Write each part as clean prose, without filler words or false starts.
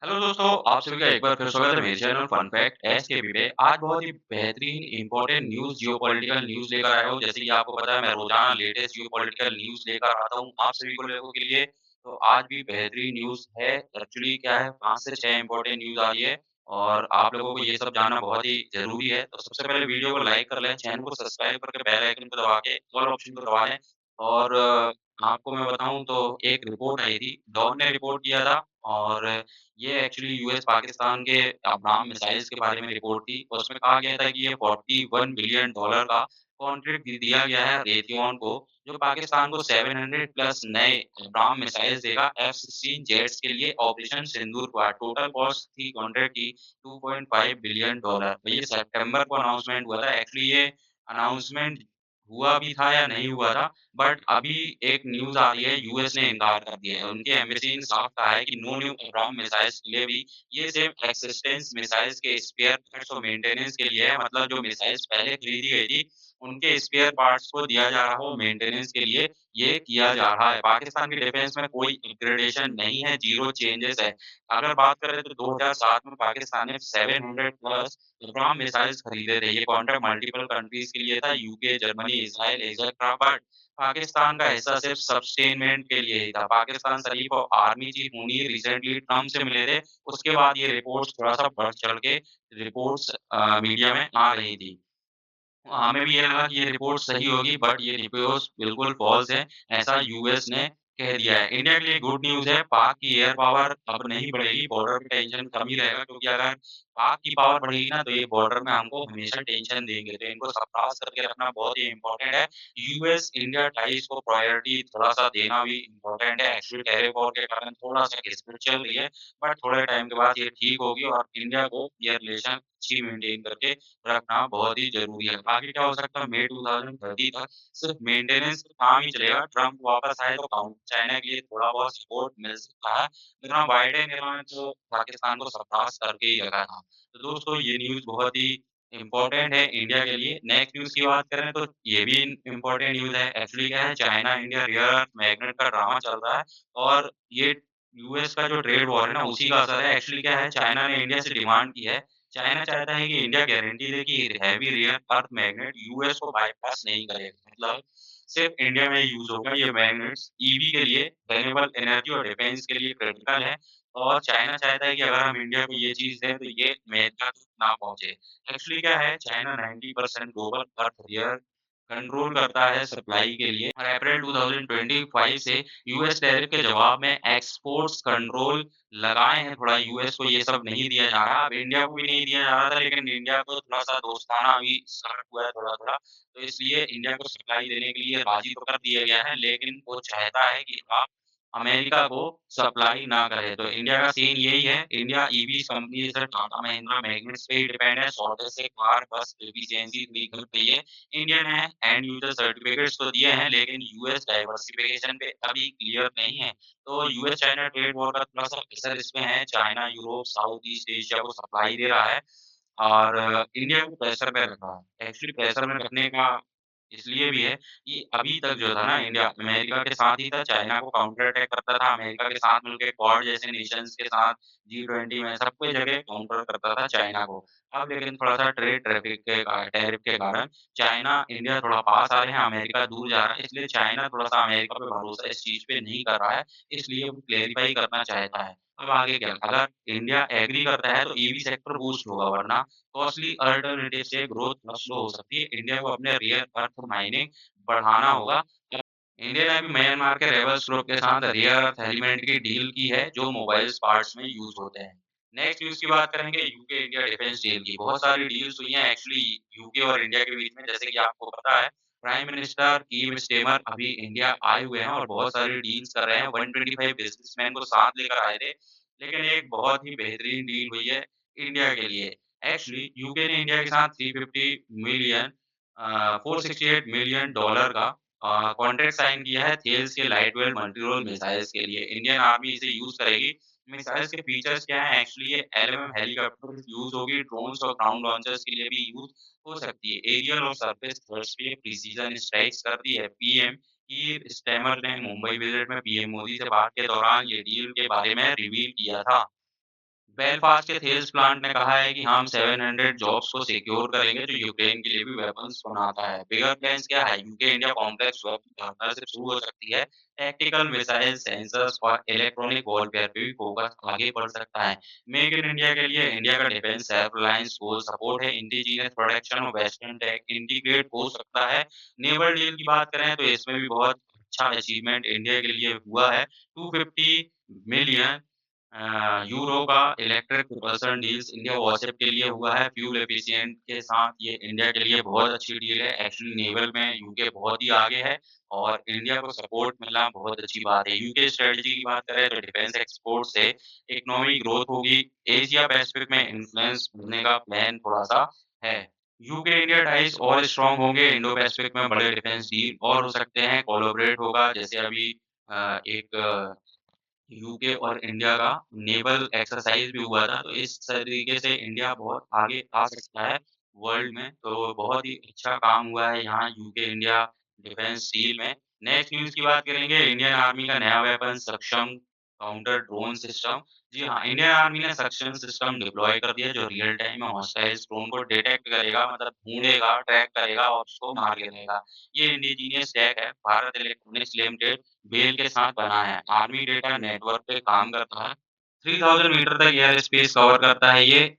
Hello दोस्तों, आप सभी का एक बार फिर स्वागत है मेरे चैनल फन फैक्ट एसकेबी पे। आज बहुत ही बेहतरीन इंपॉर्टेंट न्यूज़ जियोपॉलिटिकल न्यूज़ लेकर आया हूँ। जैसे कि आपको पता है मैं रोज़ाना लेटेस्ट जियोपॉलिटिकल न्यूज़ लेकर आता हूँ आप सभी को लोगों के लिए। तो आज भी बेहतरीन न्यूज़ है। एक्चुअली क्या है 5 से 6 इंपॉर्टेंट न्यूज़ आ रही है और आप लोगों को ये सब जानना बहुत ही ज़रूरी है। तो सबसे पहले वीडियो को लाइक कर लें, चैनल को सब्सक्राइब करके बेल आइकन को दबा के ऑल ऑप्शन को दबा लें। और आपको मैं बताऊँ तो एक रिपोर्ट आई थी, डॉन ने रिपोर्ट किया था और ये एक्चुअली यूएस पाकिस्तान के अब्राहम मिसाइल्स के बारे में रिपोर्ट थी और उसमें कहा गया था कि ये 41 बिलियन डॉलर का कॉन्ट्रैक्ट दिया गया है रेथियोन को, जो पाकिस्तान को 700 प्लस नए अब्राहम मिसाइल्स देगा F-16 जेट्स के लिए ऑपरेशन सिंदूर का। टोटल कॉस्ट थी कॉन्ट्रैक्ट की 2.5 बिलियन डॉलर। तो ये सितंबर को अनाउंसमेंट हुआ था। एक्चुअली ये अनाउंसमेंट हुआ भी था या नहीं हुआ था, बट अभी एक न्यूज़ आ रही है यूएस ने इनकार कर दिया है। उनके एम्बेसी ने साफ कहा है कि नो न्यू अब्राहम मिसाइल्स के लिए भी ये सिर्फ एक्सिस्टेंस मिसाइल्स के स्पेयर पार्ट्स और मेंटेनेंस के लिए है। मतलब जो मिसाइल्स पहले खरीदी गई थी, उनके स्पेयर पार्ट्स को दिया जा रहा हो मेंटेनेंस के लिए, ये किया जा रहा है। पाकिस्तान की डिफेंस में कोई अपग्रेडेशन नहीं है, ज़ीरो चेंजेस है। अगर बात करें तो 2007 में पाकिस्तान ने 700 प्लस अब्राहम मिसाइल्स खरीदे थे। ये कॉन्ट्रैक्ट मल्टीपल कंट्रीज़ के लिए था, UK, Germany, Israel etcetera, but Pakistan का हिस्सा सिर्फ सस्टेनमेंट के लिए ही था। पाकिस्तान शरीफ और army chief Munir recently Trump से मिले थे। उसके बाद ये रिपोर्ट्स थोड़ा-सा बढ़ चढ़ के रिपोर्ट्स मीडिया में आ रही थी। हमें भी ये लगा कि ये रिपोर्ट सही होगी, बट ये रिपोर्ट्स बिल्कुल फ़ॉल्स है, ऐसा यूएस ने कह दिया है। इंडिया के लिए गुड न्यूज़ है, पाक की एयर पावर अब नहीं बढ़ेगी, बॉर्डर पे टेंशन कम ही रहेगा, क्योंकि अगर पाक की पावर बढ़ेगी ना, तो ये बॉर्डर में हमको हमेशा टेंशन देंगे, तो इनको सरपास करके रखना बहुत ही इम्पोर्टेंट है। यूएस इंडिया टाइज़ को प्रायोरिटी थोड़ा-सा देना भी इम्पोर्टेंट है। एक्चुअली टैरिफ वॉर के कारण थोड़ा-सा घिसपिट चल रही है, बट थोड़े टाइम के बाद ये ठीक होगी और इंडिया को ये रिलेशन अच्छी मेंटेन करके रखना बहुत ही ज़रूरी है। आगे क्या हो सकता है, मई 2030 तक सिर्फ मेंटेनेंस का काम ही चलेगा। ट्रम्प वापस आए तो चाइना के लिए थोड़ा बहुत सपोर्ट मिल सकता है। लेकिन हाँ, बाइडेन ने तो पाकिस्तान को सरपास करके ही रखा था। तो दोस्तों ये न्यूज़ बहुत ही इम्पोर्टेंट है इंडिया के लिए। नेक्स्ट न्यूज़ की बात करें तो ये भी इम्पोर्टेंट न्यूज़ है। एक्चुअली क्या है, China India rare earth magnet का ड्रामा चल रहा है और ये यूएस का जो ट्रेड वॉर है ना, उसी का असर है। एक्चुअली क्या है, चाइना ने इंडिया से डिमांड की है। चाइना चाहता है कि इंडिया गारंटी दे कि heavy rare earth magnet US को बायपास नहीं करेगा। मतलब सिर्फ इंडिया में यूज़ होगा ये मैग्नेट्स। ईवी के लिए, रिन्यूएबल एनर्जी और डिफेंस के लिए क्रिटिकल है और चाइना चाहता है कि अगर हम इंडिया को ये चीज़ दें तो ये अमेरिका तक ना पहुँचे। एक्चुअली क्या है, चाइना 90% ग्लोबल अर्थ रेयर कंट्रोल करता है सप्लाई के लिए और अप्रैल 2025 से यूएस टैरिफ के जवाब में एक्सपोर्ट्स कंट्रोल लगाए हैं। थोड़ा यूएस को ये सब नहीं दिया जा रहा। अब इंडिया को भी नहीं दिया जा रहा था, लेकिन इंडिया को थोड़ा-सा दोस्ताना अभी स्टार्ट हुआ है थोड़ा-थोड़ा। तो इसलिए इंडिया को सप्लाई देने के लिए राज़ी तो कर दिया गया है, लेकिन वो चाहता है कि आप अमेरिका को सप्लाई ना करें। तो इंडिया का सीन यही है, इंडिया ईवी कंपनी जैसे टाटा महिंद्रा मैग्नेट्स पे ही डिपेंड है। शॉर्टेज से कार, बस, एफिशिएंसी व्हीकल पे ये इंडियन है। एंड यूज़र सर्टिफिकेट्स तो दिए हैं, लेकिन यूएस डाइवर्सिफिकेशन पे अभी क्लियर नहीं है। तो यूएस चाइना ट्रेड वॉर का थोड़ा-सा असर इसमें है। China, Europe, south east Asia को सप्लाई दे रहा है और इंडिया को प्रेशर में रख रहा है। एक्चुअली प्रेशर में रखने का इसलिए भी है कि अभी तक जो था ना, इंडिया अमेरिका के साथ ही था, चाइना को काउंटर अटैक करता था, अमेरिका के साथ मिलके क्वाड जैसे नेशंस के साथ G20 में सब कोई जगह काउंटर करता था चाइना को। अब लेकिन थोड़ा-सा ट्रेड ट्रैफिक के टैरिफ के कारण चाइना, इंडिया थोड़ा पास आ रहे हैं, अमेरिका दूर जा रहा है, इसलिए चाइना थोड़ा-सा अमेरिका पे भरोसा इस चीज़ पे नहीं कर रहा है, इसलिए वो क्लेरिफ़ाई करना चाहता है। अब आगे क्या? अगर इंडिया एग्री करता है तो ईवी सेक्टर बूस्ट होगा, वरना कॉस्टली अल्टरनेटिव से ग्रोथ स्लो हो सकती है। इंडिया को अपने रेयर अर्थ माइनिंग बढ़ाना होगा। इंडिया ने अभी म्यांमार के रेबल्स ग्रुप के साथ रेयर अर्थ एलिमेंट की डील की है, जो मोबाइल्स पार्ट्स में यूज़ होते हैं। नेक्स्ट न्यूज़ की बात करेंगे यूके इंडिया डिफेंस डील की। बहुत सारी डील्स हुई हैं एक्चुअली यूके और इंडिया के बीच में, जैसे कि आपको पता है प्राइम मिनिस्टर कीर स्टेमर अभी इंडिया आए हुए हैं और बहुत सारी डील्स कर रहे हैं। 125 बिजनेसमैन को साथ लेकर आए थे, लेकिन एक बहुत ही बेहतरीन डील हुई है इंडिया के लिए। एक्चुअली यूके ने इंडिया के साथ 350 मिलियन 468 मिलियन डॉलर का कॉन्ट्रैक्ट साइन किया है थेल्स के light weight multi role missiles के लिए। इंडियन आर्मी इसे यूज़ करेगी। मिसाइल्स के फीचर्स क्या हैं? एक्चुअली ये एलएमएम हेलीकॉप्टर यूज़ होगी, ड्रोन्स और ग्राउंड लॉन्चर्स के लिए भी यूज़ हो सकती है। एरियल और सरफेस थ्रस्ट पे प्रिसीजन स्ट्राइक्स करती है। पीएम कीर स्टेमर ने मुंबई विजिट में पीएम मोदी से बात के दौरान ये डील के बारे में रिवील किया था। बेलफास्ट के थेल्स प्लांट ने कहा है कि हम 700 जॉब्स को सिक्योर करेंगे, जो यूक्रेन के लिए भी वेपन्स बनाता है। बिगर प्लान्स क्या है? UK India complex web partnership शुरू हो सकती है। टैक्टिकल मिसाइल, सेंसर्स और इलेक्ट्रॉनिक वॉरफेयर पे भी फोकस आगे बढ़ सकता है। मेक इन इंडिया के लिए इंडिया का डिफेंस सेल्फ रिलायंस गोल सपोर्ट है, इंडिजीनियस प्रोडक्शन और वेस्टर्न टेक इंटीग्रेट हो सकता है। नेवल डील की बात करें तो इसमें भी बहुत अच्छा अचीवमेंट इंडिया के लिए हुआ है। 250 मिलियन यूरो का electric propulsion deals India worship के लिए हुआ है, फ्यूल एफिशिएंट के साथ ये इंडिया के लिए बहुत अच्छी डील है। एक्चुअली नेवल में यूके बहुत ही आगे है और इंडिया को सपोर्ट मिलना बहुत अच्छी बात है। यूके स्ट्रेटजी की बात करें तो डिफेंस एक्सपोर्ट से इकोनॉमिक ग्रोथ होगी, एशिया पैसिफिक में इन्फ्लुएंस बढ़ने का प्लान थोड़ा-सा है। यूके इंडिया टाइज और स्ट्रॉन्ग होंगे, इंडो पैसिफिक में बड़े डिफेंस डील और हो सकते हैं, कोलैबोरेट होगा जैसे अभी एक यूके और इंडिया का नेवल एक्सरसाइज़ भी हुआ था, तो इस तरीके से इंडिया बहुत आगे आ सकता है वर्ल्ड में, तो बहुत ही अच्छा काम हुआ है यहाँ यूके इंडिया डिफेंस डील में। नेक्स्ट न्यूज़ की बात करेंगे, इंडियन आर्मी का नया वेपन सक्षम काउंटर ड्रोन सिस्टम। जी हाँ, इंडियन आर्मी ने सक्षम सिस्टम डिप्लॉय कर दिया जो रियल टाइम में हॉस्टाइल्स ड्रोन को डिटेक्ट करेगा, मतलब ढूँढेगा, ट्रैक करेगा और उसको मार गिरेगा। ये इंडिजीनियस टेक है, भारत इलेक्ट्रॉनिक्स लिमिटेड बेल के साथ बना है। आर्मी डेटा नेटवर्क पे काम करता है। 3000 मीटर तक एयर स्पेस कवर करता है ये।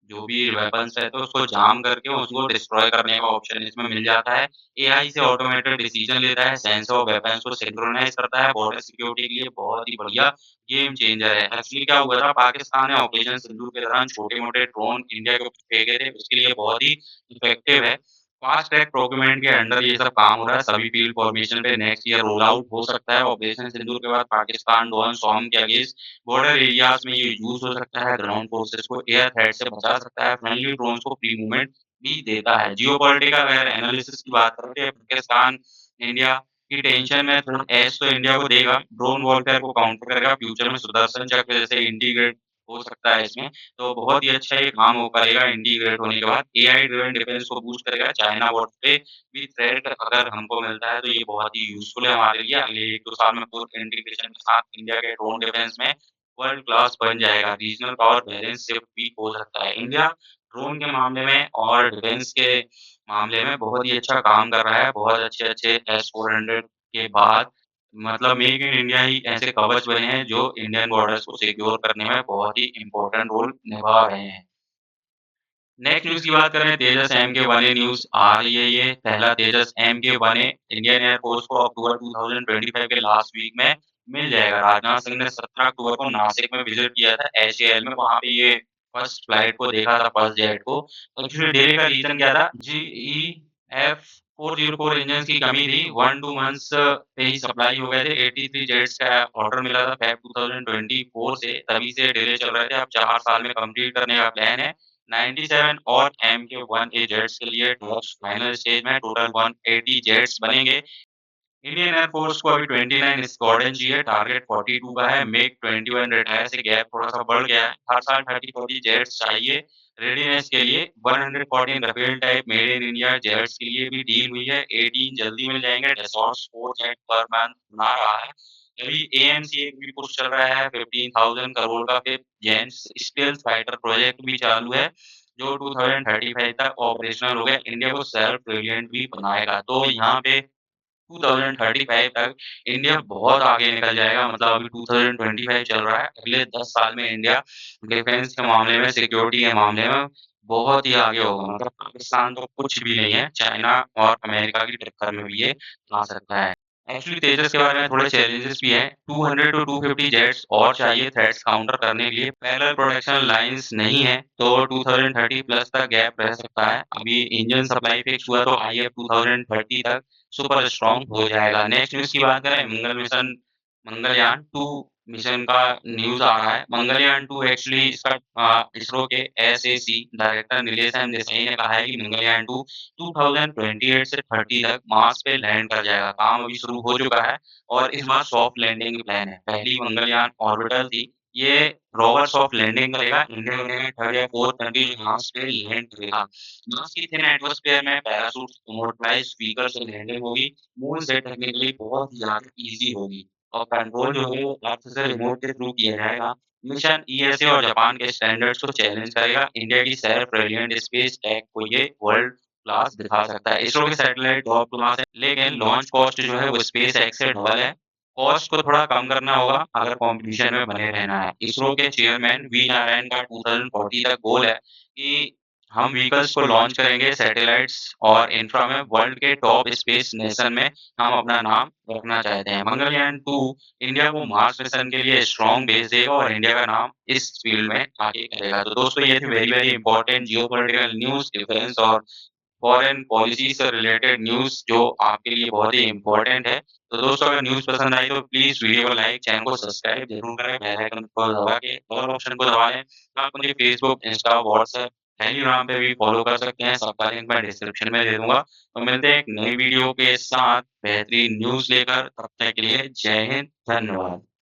जो भी वेपन्स रहते हैं उसको जाम करके उसको डिस्ट्रॉय करने का ऑप्शन इसमें मिल जाता है। एआई से ऑटोमेटेड डिसीजन लेता है, सेंस ऑफ वेपन्स को सिंक्रोनाइज़ करता है, बॉर्डर सिक्योरिटी के लिए बहुत ही बढ़िया गेम चेंजर है। एक्चुअली क्या हुआ था, पाकिस्तान ने ऑपरेशन सिंदूर के दौरान छोटे-मोटे ड्रोन इंडिया के ऊपर फेंके थे, उसके लिए बहुत ही इफेक्टिव है। फास्ट ट्रैक प्रोक्योरमेंट के अंडर ये सब काम हो रहा है, सभी फील्ड फॉर्मेशन पे नेक्स्ट ईयर रोल आउट हो सकता है। ऑपरेशन सिंदूर के बाद पाकिस्तान ड्रोन स्warm के अगेंस्ट बॉर्डर एरियाज़ में ये यूज़ हो सकता है, ग्राउंड फोर्सेस को एयर थ्रेट से बचा सकता है, फ्रेंडली ड्रोन्स को फ्री मूवमेंट भी देता है। जियोपॉलिटिकल अगर एनालिसिस की बात करें तो पाकिस्तान, इंडिया की टेंशन में थोड़ा एज तो इंडिया को देगा, ड्रोन वॉरफेयर को काउंटर करेगा, फ्यूचर में सुदर्शन चक्र जैसे इंटीग्रेट हो सकता है इसमें। तो बहुत ही अच्छा ये काम हो करेगा इंटीग्रेट होने के बाद। एआई ड्रिवन डिफेंस को बूस्ट करेगा। चाइना बॉर्डर पे भी थ्रेट अगर हमको मिलता है तो ये बहुत ही यूज़फुल है हमारे लिए। अगले 1-2 साल में पूर्ण इंटीग्रेशन के साथ इंडिया के ड्रोन डिफेंस में वर्ल्ड क्लास बन जाएगा। रीजनल पावर बैलेंस शिफ्ट भी हो सकता है। इंडिया ड्रोन के मामले में और डिफेंस के मामले में बहुत ही अच्छा काम कर रहा है। बहुत अच्छे-अच्छे एस-400 के बाद मतलब मेक इन इंडिया ही ऐसे कवच बने हैं जो इंडियन बॉर्डर्स को सिक्योर करने में बहुत ही इम्पोर्टेंट रोल निभा रहे हैं। नेक्स्ट न्यूज़ की बात करें, तेजस एमके-1A न्यूज़ आ रही है ये, पहला तेजस एमके-1A इंडियन एयर फोर्स को अक्टूबर 2025 के लास्ट वीक में मिल जाएगा। राजनाथ सिंह ने 17 अक्टूबर को नासिक में विज़िट किया था एचएएल में, वहाँ पे ये फर्स्ट फ्लाइट को देखा था, फर्स्ट जेट को। एक्चुअली डिले का रीज़न क्या था, जीईएफ 404 इंजन्स की कमी थी, 1-2 मंथ्स पे ही सप्लाई हो गए थे। 83 जेट्स का ऑर्डर मिला था फ़ेब 2024 से, तभी से डिले चल रहे थे। अब 4 साल में कंप्लीट करने का प्लान है। 97 और एमके-1A जेट्स के लिए टॉक्स फाइनल स्टेज में, टोटल 180 जेट्स बनेंगे। इंडियन एयर फोर्स को अभी 29 स्क्वाड्रन चाहिए, टारगेट 42 का है। मिग 21 रिटायर से गैप थोड़ा-सा बढ़ गया है। हर साल 30-40 जेट्स चाहिए रेडीनेस के लिए। 114 Rafale type made in India jets के लिए भी डील हुई है। 18 जल्दी मिल जाएँगे। Dassault sport jet per month बना रहा है। अभी एएमसी एक भी पुश चल रहा है 15,000 करोड़ का, फिर जेम्स स्टील्थ फाइटर प्रोजेक्ट भी चालू है, जो 2035 तक ऑपरेशनल हो गया। इंडिया को सेल्फ रिलिएंट भी बनाएगा। तो यहाँ पे 2035 तक इंडिया बहुत आगे निकल जाएगा, मतलब अभी 2025 चल रहा है, अगले 10 साल में इंडिया डिफेंस के मामले में, सिक्योरिटी के मामले में बहुत ही आगे होगा। मतलब पाकिस्तान तो कुछ भी नहीं है, चाइना और अमेरिका की टक्कर में भी ये आ सकता है। एक्चुअली तेजस के बारे में थोड़े चैलेंजेस भी हैं, 200 टू 250 जेट्स और चाहिए थ्रेट्स काउंटर करने के लिए। पैरेलल प्रोडक्शन लाइन्स नहीं है, तो 2030 प्लस तक गैप रह सकता है। अभी इंजन सप्लाई फिक्स हुआ तो आईएफ 2030 तक सुपर स्ट्रॉन्ग हो जाएगा। नेक्स्ट न्यूज़ की बात करें, मंगल मिशन मंगलयान 2 मिशन का न्यूज़ आ रहा है। मंगलयान 2 एक्चुअली इसका इसरो के SAC director Nilesh M Desai ने कहा है कि मंगलयान 2 2028 से 30 तक मार्स पे लैंड कर जाएगा। काम अभी शुरू हो चुका है और इस बार सॉफ्ट लैंडिंग की प्लान है। पहली मंगलयान ऑर्बिटर थी, ये रोवर सॉफ्ट लैंडिंग करेगा। इंडिया बनेगा थर्ड या फोर्थ कंट्री जो मार्स पे लैंड करेगा। मार्स की थिन एटमॉस्फेयर में पैराशूट मोटराइज्ड व्हीकल से लैंडिंग होगी। मून से टेक्निकली बहुत ज़्यादा ईज़ी होगी और कंट्रोल जो है वो अर्थ से रिमोट के थ्रू किया जाएगा। मिशन ईएसए और जापान के स्टैंडर्ड्स को चैलेंज करेगा। इंडिया की सेल्फ रेलिएंट स्पेस टेक को ये वर्ल्ड क्लास दिखा सकता है। इसरो के सैटेलाइट टॉप क्लास है, लेकिन लॉन्च कॉस्ट जो है वो स्पेस एक्स से डबल है। कॉस्ट को थोड़ा कम करना होगा अगर कॉम्पिटिशन में बने रहना है। इसरो के चेयरमैन वी नारायण का 2040 तक गोल है कि हम व्हीकल्स को लॉन्च करेंगे, सैटेलाइट्स और इंफ्रा में वर्ल्ड के टॉप स्पेस नेशन में हम अपना नाम रखना चाहते हैं। मंगलयान 2 इंडिया को मार्स मिशन के लिए स्ट्रॉन्ग बेस देगा और इंडिया का नाम इस फील्ड में आगे करेगा। तो दोस्तों ये थी very very important geopolitical news, defence और फॉरेन पॉलिसी से रिलेटेड न्यूज़ जो आपके लिए बहुत ही इम्पोर्टेंट है। तो दोस्तों अगर न्यूज़ पसंद आई तो प्लीज़ वीडियो को लाइक, चैनल को सब्सक्राइब ज़रूर करें, बेल आइकन को दबा के ऑल ऑप्शन को दबा लें। आप मुझे फेसबुक, इंस्टा, व्हाट्सएप, टेलीग्राम पे भी फॉलो कर सकते हैं, सबका लिंक मैं डिस्क्रिप्शन में दे दूँगा। तो मिलते हैं एक नई वीडियो के साथ बेहतरीन न्यूज़ लेकर, तब तक के लिए जय हिंद, धन्यवाद।